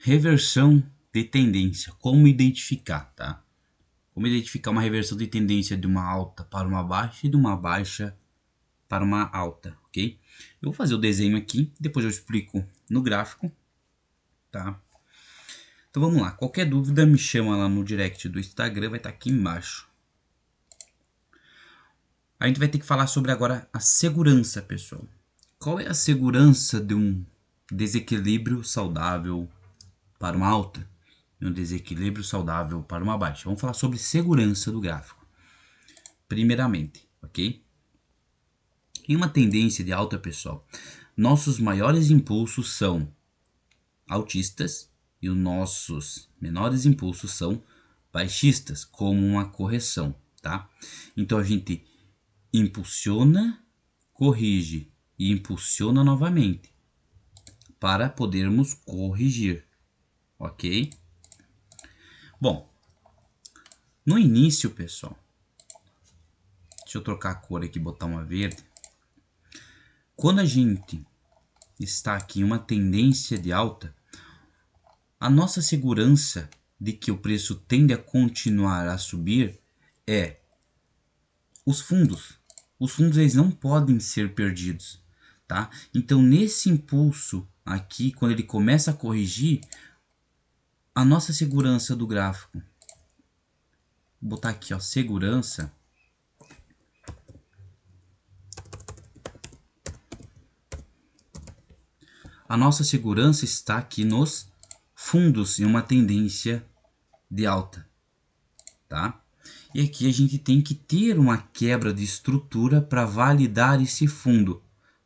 Reversão de tendência. Como identificar, tá? Como identificar uma reversão de tendência de uma alta para uma baixa e de uma baixa para uma alta, ok? Eu vou fazer o desenho aqui, depois eu explico no gráfico, tá? Então vamos lá, qualquer dúvida me chama lá no direct do Instagram, vai estar aqui embaixo. A gente vai ter que falar sobre agora a segurança, pessoal. Qual é a segurança de um desequilíbrio saudável para uma alta e um desequilíbrio saudável para uma baixa? Vamos falar sobre segurança do gráfico, primeiramente, ok? Em uma tendência de alta, pessoal, nossos maiores impulsos são altistas e os nossos menores impulsos são baixistas, como uma correção, tá? Então a gente impulsiona, corrige e impulsiona novamente para podermos corrigir, ok? Bom, no início, pessoal, deixa eu trocar a cor aqui, botar uma verde. Quando a gente está aqui em uma tendência de alta, a nossa segurança de que o preço tende a continuar a subir é os fundos. Os fundos eles não podem ser perdidos, tá? Então nesse impulso aqui, quando ele começa a corrigir, a nossa segurança do gráfico, vou botar aqui, ó, segurança. A nossa segurança está aqui nos fundos em uma tendência de alta, tá? E aqui a gente tem que ter uma quebra de estrutura para validar esse fundo,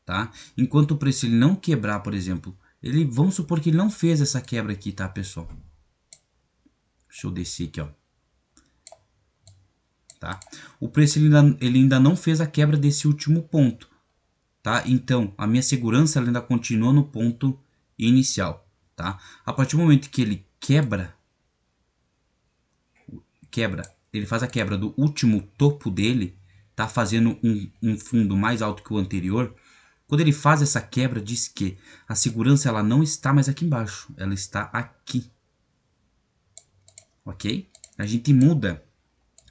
tá? Enquanto o preço ele não quebrar, por exemplo, vamos supor que ele não fez essa quebra aqui, tá, pessoal? Deixa eu descer aqui, ó. Tá? O preço ele ainda não fez a quebra desse último ponto, tá? Então a minha segurança ela ainda continua no ponto inicial, tá? A partir do momento que ele quebra, ele faz a quebra do último topo dele, tá fazendo um fundo mais alto que o anterior. Quando ele faz essa quebra, diz que a segurança ela não está mais aqui embaixo, ela está aqui, ok? A gente muda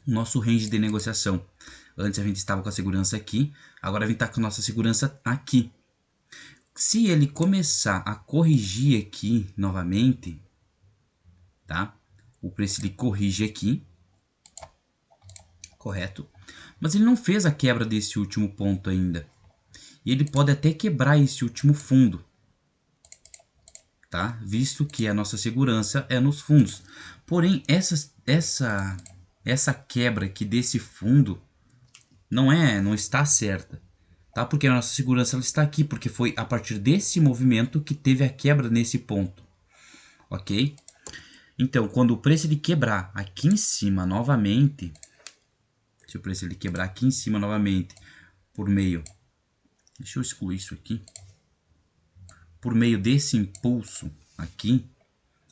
o nosso range de negociação. Antes a gente estava com a segurança aqui, agora a gente está com a nossa segurança aqui. Se ele começar a corrigir aqui novamente, tá? O preço ele corrige aqui, correto? Mas ele não fez a quebra desse último ponto ainda. E ele pode até quebrar esse último fundo, tá? Visto que a nossa segurança é nos fundos. Porém, essa quebra aqui desse fundo não está certa, tá? Porque a nossa segurança ela está aqui, porque foi a partir desse movimento que teve a quebra nesse ponto, ok? Então, quando o preço ele quebrar aqui em cima novamente, se o preço ele quebrar aqui em cima novamente por meio, deixa eu excluir isso aqui, por meio desse impulso aqui,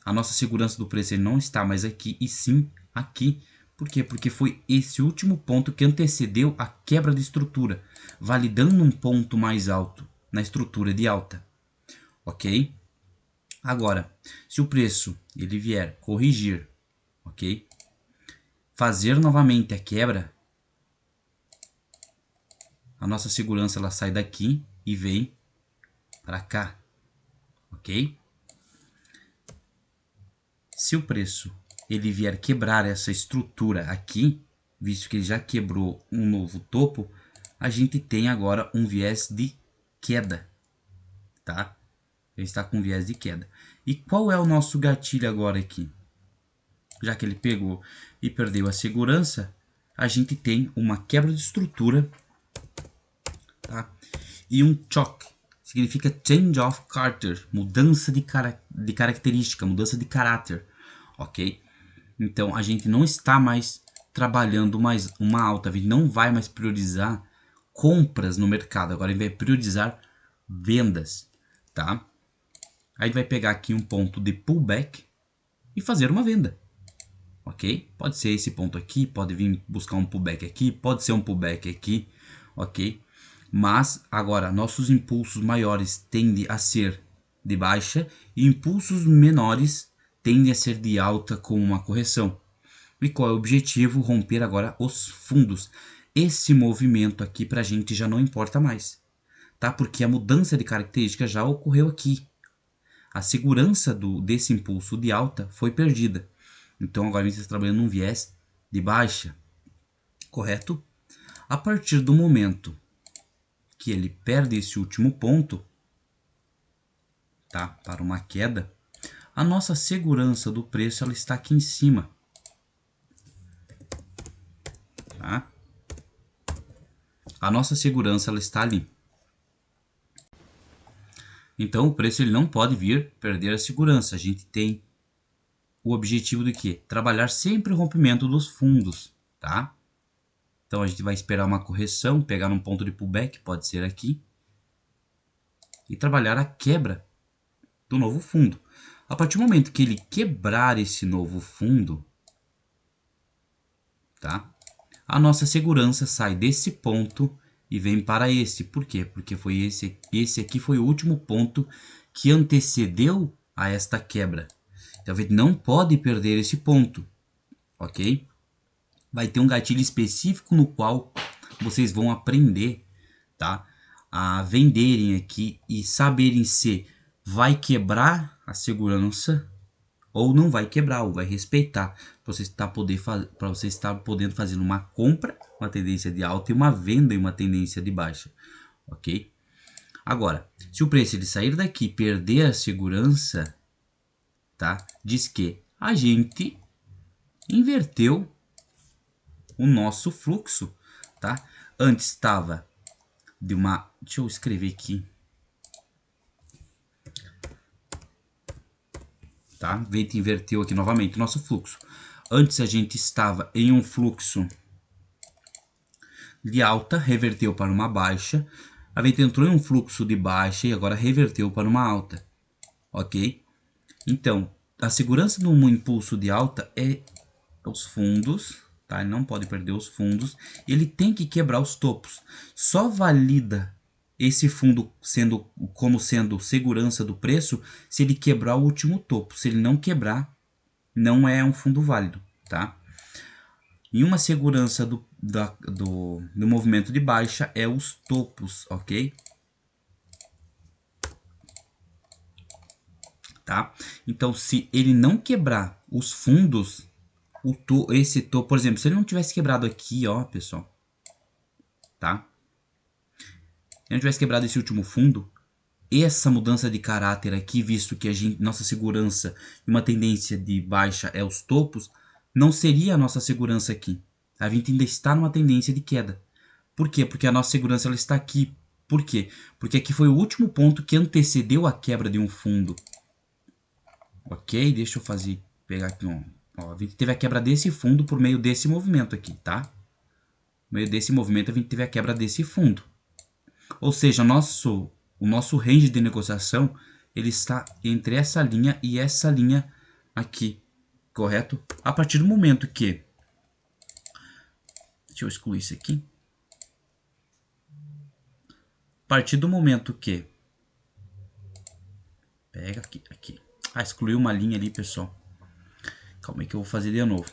a nossa segurança do preço ele não está mais aqui e sim aqui. Por quê? Porque foi esse último ponto que antecedeu a quebra de estrutura, validando um ponto mais alto na estrutura de alta, ok? Agora, se o preço ele vier corrigir, ok? Fazer novamente a quebra, a nossa segurança ela sai daqui e vem para cá, ok? Se o preço ele vier quebrar essa estrutura aqui, visto que ele já quebrou um novo topo, a gente tem agora um viés de queda, tá? Ele está com viés de queda. E qual é o nosso gatilho agora aqui? Já que ele pegou e perdeu a segurança, a gente tem uma quebra de estrutura, tá? E um choque, significa change of character, mudança de característica, mudança de caráter, ok? Então a gente não está mais trabalhando mais uma alta, a gente não vai mais priorizar compras no mercado, agora a gente vai priorizar vendas, tá? Aí vai pegar aqui um ponto de pullback e fazer uma venda, ok? Pode ser esse ponto aqui, pode vir buscar um pullback aqui, pode ser um pullback aqui, ok? Mas agora nossos impulsos maiores tendem a ser de baixa e impulsos menores tendem a ser de alta com uma correção. E qual é o objetivo? Romper agora os fundos. Esse movimento aqui para a gente já não importa mais, tá? Porque a mudança de característica já ocorreu aqui. A segurança desse impulso de alta foi perdida. Então agora a gente está trabalhando num viés de baixa, correto? A partir do momento que ele perde esse último ponto, tá? Para uma queda, a nossa segurança do preço ela está aqui em cima, tá? A nossa segurança ela está ali. Então o preço ele não pode vir perder a segurança. A gente tem o objetivo de quê? Trabalhar sempre o rompimento dos fundos, tá? Então a gente vai esperar uma correção, pegar um ponto de pullback, pode ser aqui, e trabalhar a quebra do novo fundo. A partir do momento que ele quebrar esse novo fundo, tá? A nossa segurança sai desse ponto e vem para esse. Por quê? Porque foi esse aqui foi o último ponto que antecedeu a esta quebra. Então a gente não pode perder esse ponto, ok? Vai ter um gatilho específico no qual vocês vão aprender, tá? A venderem aqui e saberem se vai quebrar a segurança ou não vai quebrar, ou vai respeitar, para você estar podendo fazer uma compra, uma tendência de alta, e uma venda e uma tendência de baixa, ok? Agora, se o preço ele sair daqui e perder a segurança, tá? Diz que a gente inverteu o nosso fluxo, tá? Antes estava de uma... Deixa eu escrever aqui. Tá? A gente inverteu aqui novamente o nosso fluxo. Antes a gente estava em um fluxo de alta, reverteu para uma baixa. A gente entrou em um fluxo de baixa e agora reverteu para uma alta. Ok? Então, a segurança de um impulso de alta é os fundos, tá? Ele não pode perder os fundos. Ele tem que quebrar os topos. Só valida esse fundo como sendo segurança do preço se ele quebrar o último topo. Se ele não quebrar, não é um fundo válido, tá? E uma segurança do movimento de baixa é os topos, ok? Tá? Então, se ele não quebrar os fundos, esse topo, por exemplo, se ele não tivesse quebrado aqui, ó, pessoal, tá? Se ele não tivesse quebrado esse último fundo, essa mudança de caráter aqui, visto que nossa segurança e uma tendência de baixa é os topos, não seria a nossa segurança aqui. A gente ainda está numa tendência de queda. Por quê? Porque a nossa segurança ela está aqui. Por quê? Porque aqui foi o último ponto que antecedeu a quebra de um fundo. Ok? Deixa eu pegar aqui um... Ó, a gente teve a quebra desse fundo por meio desse movimento aqui, tá? Por meio desse movimento a gente teve a quebra desse fundo. Ou seja, o nosso range de negociação ele está entre essa linha e essa linha aqui, correto? A partir do momento que... Deixa eu excluir isso aqui. A partir do momento que... Pega aqui, aqui. Ah, excluiu uma linha ali, pessoal. Calma aí que eu vou fazer de novo.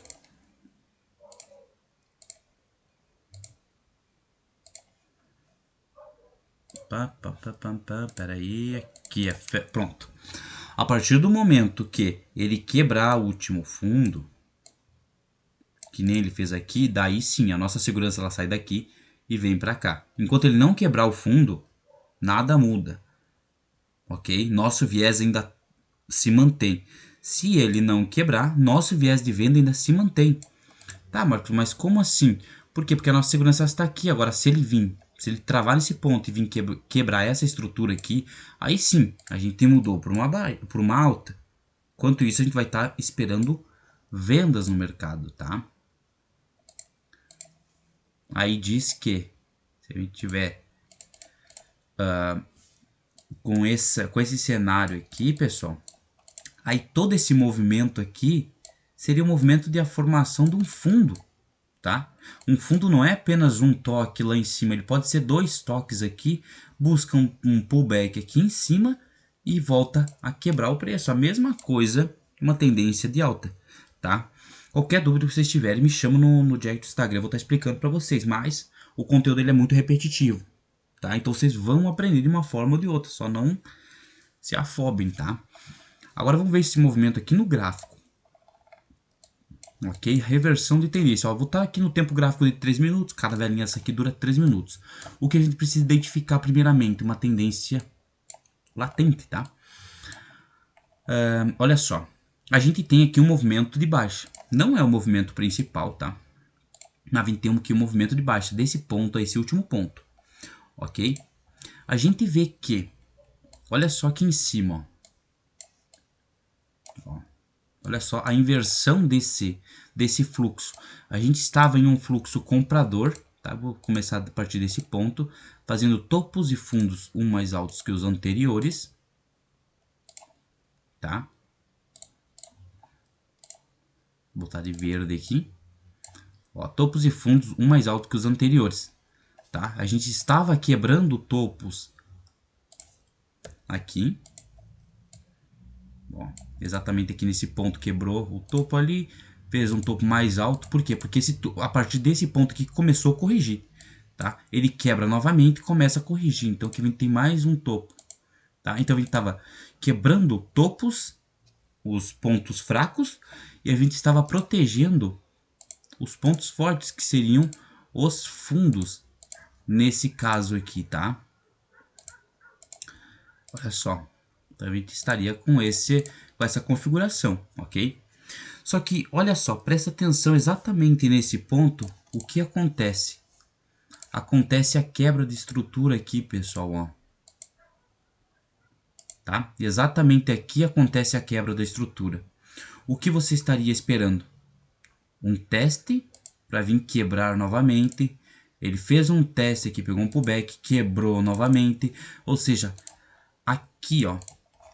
Pera aí, aqui é pronto. A partir do momento que ele quebrar o último fundo, que nem ele fez aqui, daí sim a nossa segurança ela sai daqui e vem para cá. Enquanto ele não quebrar o fundo, nada muda, ok? Nosso viés ainda se mantém. Se ele não quebrar, nosso viés de venda ainda se mantém. Tá, Marcos, mas como assim? Por quê? Porque a nossa segurança está aqui. Agora, se ele travar nesse ponto e vir quebrar essa estrutura aqui, aí sim, a gente mudou para uma alta. Enquanto isso, a gente vai estar esperando vendas no mercado, tá? Aí diz que, se a gente tiver com esse cenário aqui, pessoal, aí todo esse movimento aqui seria o movimento de a formação de um fundo. Tá? Um fundo não é apenas um toque lá em cima, ele pode ser dois toques aqui, busca um pullback aqui em cima e volta a quebrar o preço. A mesma coisa, uma tendência de alta, tá? Qualquer dúvida que vocês tiverem, me chamam no direct do Instagram, eu vou estar explicando para vocês, mas o conteúdo ele é muito repetitivo, tá? Então vocês vão aprender de uma forma ou de outra, só não se afobem, tá? Agora vamos ver esse movimento aqui no gráfico. Ok? Reversão de tendência. Ó, vou estar aqui no tempo gráfico de 3 minutos. Cada velhinha essa aqui dura 3 minutos. O que a gente precisa identificar primeiramente? Uma tendência latente, tá? Olha só. A gente tem aqui um movimento de baixa. Não é o movimento principal, tá? Mas a gente tem aqui um movimento de baixa. Desse ponto a esse último ponto. Ok? A gente vê que... Olha só aqui em cima, ó. Olha só a inversão desse fluxo. A gente estava em um fluxo comprador, tá? Vou começar a partir desse ponto, fazendo topos e fundos um mais altos que os anteriores, tá? Vou botar de verde aqui. Ó, topos e fundos um mais alto que os anteriores, tá? A gente estava quebrando topos aqui. Ó, exatamente aqui nesse ponto quebrou o topo ali, fez um topo mais alto. Por quê? Porque a partir desse ponto aqui começou a corrigir, tá? Ele quebra novamente e começa a corrigir. Então aqui tem mais um topo, tá? Então a gente estava quebrando topos, os pontos fracos, e a gente estava protegendo os pontos fortes, que seriam os fundos nesse caso aqui, tá? Olha só. Então a gente estaria com essa configuração, ok? Só que, olha só, presta atenção exatamente nesse ponto, o que acontece. Acontece a quebra de estrutura aqui, pessoal, ó. Tá? Exatamente aqui acontece a quebra da estrutura. O que você estaria esperando? Um teste para vir quebrar novamente. Ele fez um teste aqui, pegou um pullback, quebrou novamente. Ou seja, aqui, ó,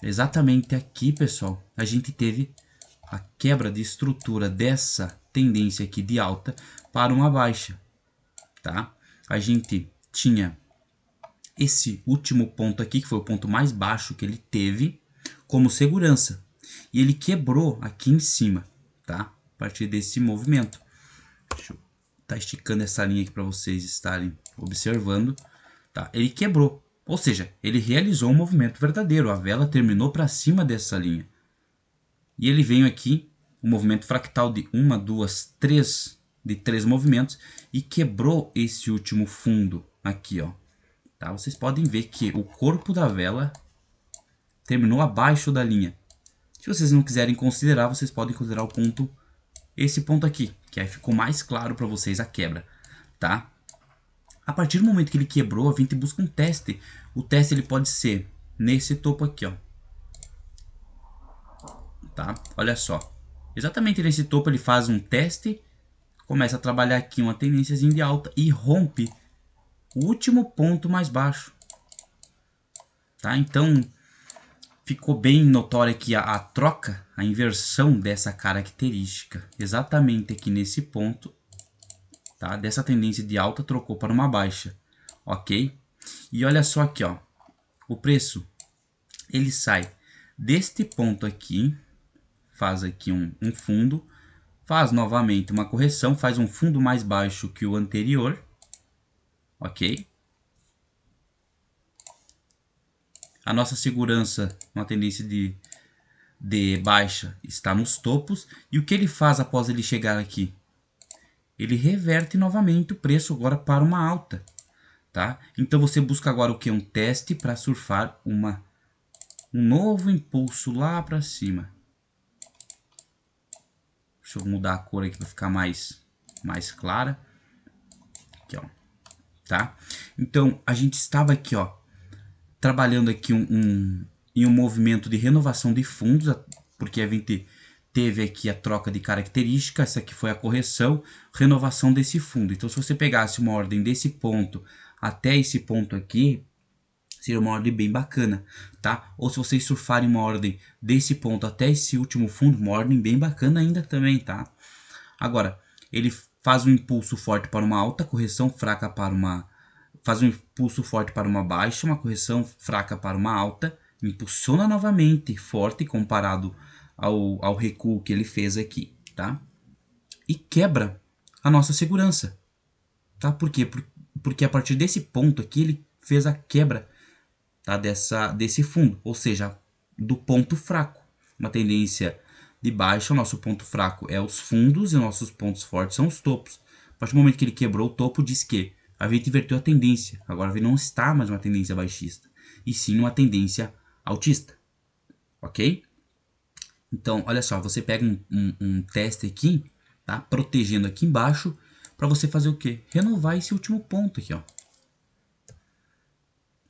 exatamente aqui, pessoal, a gente teve a quebra de estrutura dessa tendência aqui de alta para uma baixa, tá? A gente tinha esse último ponto aqui, que foi o ponto mais baixo que ele teve, como segurança. E ele quebrou aqui em cima, tá? A partir desse movimento. Deixa eu estar esticando essa linha aqui para vocês estarem observando, tá? Ele quebrou, ou seja, ele realizou um movimento verdadeiro. A vela terminou para cima dessa linha. E ele veio aqui, um movimento fractal de 1, 2, 3, de 3 movimentos, e quebrou esse último fundo aqui, ó. Tá? Vocês podem ver que o corpo da vela terminou abaixo da linha. Se vocês não quiserem considerar, vocês podem considerar o ponto, esse ponto aqui, que aí ficou mais claro para vocês a quebra, tá? A partir do momento que ele quebrou, a gente busca um teste. O teste ele pode ser nesse topo aqui, ó. Tá? Olha só. Exatamente nesse topo ele faz um teste, começa a trabalhar aqui uma tendênciazinha de alta e rompe o último ponto mais baixo. Tá? Então ficou bem notória aqui a troca, a inversão dessa característica. Exatamente aqui nesse ponto, tá? Dessa tendência de alta trocou para uma baixa, ok? E olha só aqui, ó, o preço ele sai deste ponto aqui, faz aqui um fundo, faz novamente uma correção, faz um fundo mais baixo que o anterior, ok? A nossa segurança, uma tendência de baixa, está nos topos. E o que ele faz após ele chegar aqui? Ele reverte novamente o preço agora para uma alta, tá? Então você busca agora o que? Um teste para surfar um novo impulso lá para cima. Deixa eu mudar a cor aqui para ficar mais clara. Aqui, ó. Tá? Então a gente estava aqui, ó, trabalhando aqui em um movimento de renovação de fundos, porque a gente teve aqui a troca de características, essa aqui foi a correção, renovação desse fundo. Então se você pegasse uma ordem desse ponto até esse ponto aqui, seria uma ordem bem bacana, tá? Ou se vocês surfarem uma ordem desse ponto até esse último fundo, uma ordem bem bacana ainda também, tá? Agora, ele faz um impulso forte para uma alta, correção fraca para uma... Faz um impulso forte para uma baixa, uma correção fraca para uma alta, impulsiona novamente, forte comparado ao recuo que ele fez aqui, tá? E quebra a nossa segurança, tá? Por quê? Porque a partir desse ponto aqui ele fez a quebra, tá? Desse fundo, ou seja, do ponto fraco. Uma tendência de baixa, o nosso ponto fraco é os fundos e os nossos pontos fortes são os topos. A partir do momento que ele quebrou o topo, diz que a gente inverteu a tendência. Agora não está mais uma tendência baixista, e sim uma tendência altista, ok? Então, olha só, você pega um teste aqui, tá? Protegendo aqui embaixo, para você fazer o quê? Renovar esse último ponto aqui, ó.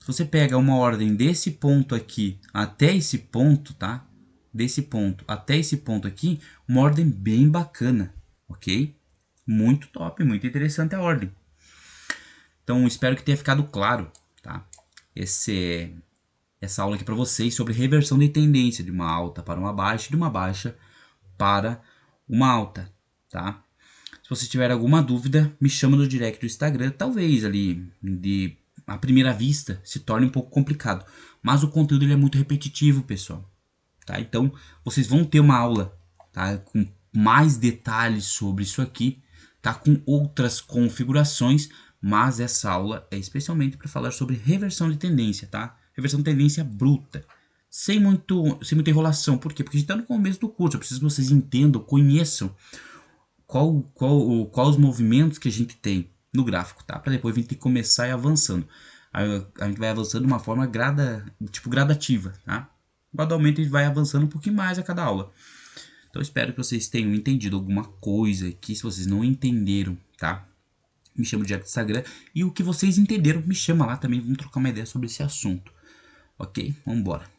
Se você pega uma ordem desse ponto aqui até esse ponto, tá? Desse ponto até esse ponto aqui, uma ordem bem bacana, ok? Muito top, muito interessante a ordem. Então, espero que tenha ficado claro, tá? Essa aula aqui para vocês sobre reversão de tendência de uma alta para uma baixa e de uma baixa para uma alta, tá? Se você tiver alguma dúvida, me chama no direct do Instagram. Talvez ali, à primeira vista, se torne um pouco complicado. Mas o conteúdo ele é muito repetitivo, pessoal. Tá? Então, vocês vão ter uma aula, tá? Com mais detalhes sobre isso aqui, tá? Com outras configurações. Mas essa aula é especialmente para falar sobre reversão de tendência, tá? Reversão de tendência bruta. Sem muita enrolação. Por quê? Porque a gente está no começo do curso. Eu preciso que vocês entendam, conheçam qual os movimentos que a gente tem no gráfico, tá? Para depois a gente começar a ir avançando. A gente vai avançando de uma forma gradativa, tá? Gradualmente a gente vai avançando um pouquinho mais a cada aula. Então espero que vocês tenham entendido alguma coisa aqui. Se vocês não entenderam, tá? Me chama no direct do Instagram. E o que vocês entenderam, me chama lá também. Vamos trocar uma ideia sobre esse assunto. Ok? Vamos embora.